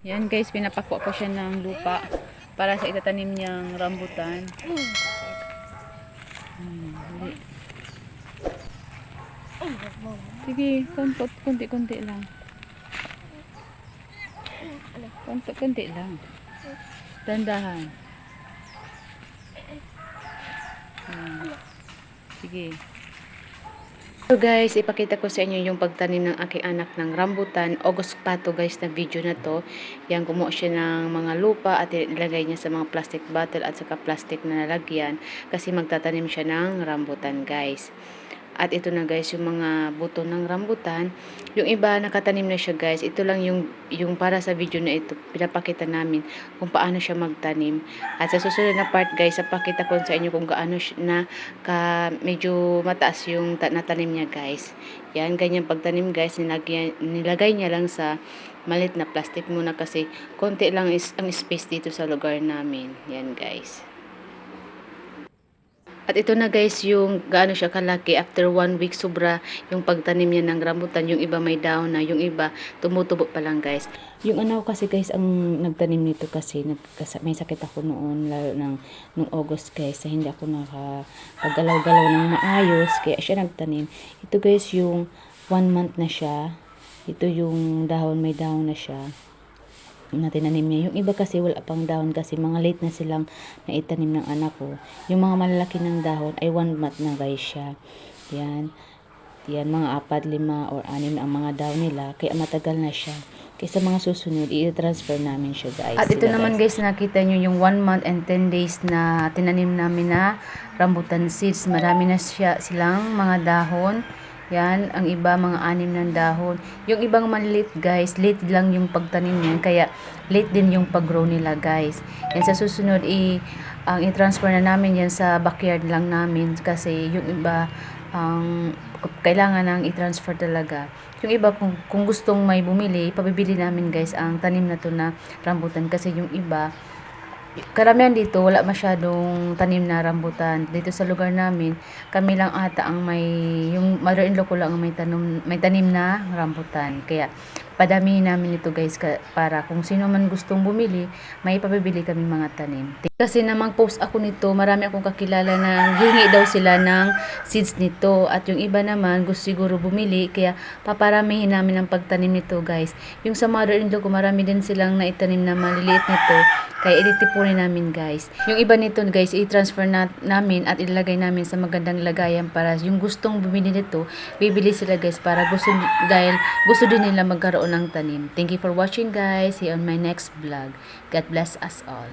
Yan guys, pinapakwa ko siya ng lupa para sa itatanim niyang rambutan. Hindi. Sige, konti-konti lang. Konti lang. Dandahan. Sige. So guys, ipakita ko sa inyo yung pagtanim ng aking anak ng rambutan. August pa to guys na video na to. Yan, kumuha siya ng mga lupa at ilagay niya sa mga plastic bottle at saka plastic na lalagyan kasi magtatanim siya ng rambutan guys. At ito na guys, yung mga buto ng rambutan. Yung iba nakatanim na siya guys. Ito lang yung para sa video na ito. Pinapakita namin kung paano siya magtanim. At sa susunod na part guys, papakita ko sa inyo kung gaano na medyo mataas yung natanim niya guys. Yan, ganyan pagtanim guys. Nilagay niya lang sa malit na plastic muna kasi konti lang ang space dito sa lugar namin. Yan guys. At ito na guys yung gaano siya kalaki after 1 week sobra yung pagtanim niya ng rambutan. Yung iba may daon na, yung iba tumutubo pa lang guys. Yung anak ko kasi guys ang nagtanim nito kasi may sakit ako noon lalo nung August guys. Hindi ako nakapagalaw-galaw ng maayos kaya siya nagtanim. Ito guys yung 1 month na siya. Ito yung dahon, may dahon na siya na tinanim niya. Yung iba kasi wala pang dahon kasi mga late na silang naitanim ng anak ko. Yung mga malalaki ng dahon ay 1 month na guys siya. Yan. Yan, mga 4, 5 or 6 ang mga dahon nila. Kaya matagal na siya. Kaya sa mga susunod, i-transfer namin siya guys. At ito naman guys, nakita nyo yung 1 month and 10 days na tinanim namin na rambutan seeds. Marami na silang mga dahon. Yan, ang iba mga 6 ng dahon. Yung ibang maliit guys, late lang yung pagtanim niyan, kaya late din yung pag-grow nila guys. Yan sa susunod ang i-transfer na namin yan sa backyard lang namin kasi yung iba kailangan nang i-transfer talaga. Yung iba kung gustong may bumili, pabibili namin guys ang tanim na to na rambutan kasi yung iba karamihan dito wala masyadong tanim na rambutan. Dito sa lugar namin, kami lang ata ang yung mother-in-law ko lang ang may tanim na rambutan. Kaya padamihin namin ito guys para kung sino man gustong bumili, may pabibili kami mga tanim. Kasi namang post ako nito, marami akong kakilala na hingi daw sila ng seeds nito at yung iba naman gusto siguro bumili kaya paparamihin namin ang pagtanim nito guys. Yung sa mother-in-law ko, marami din silang naitanim na maliliit nito kaya ititipunin namin guys. Yung iba nito guys, i-transfer namin at ilagay namin sa magandang lagayan para yung gustong bumili nito, bibili sila guys dahil gusto din nila magkaroon ng tanim. Thank you for watching guys. See you on my next vlog. God bless us all.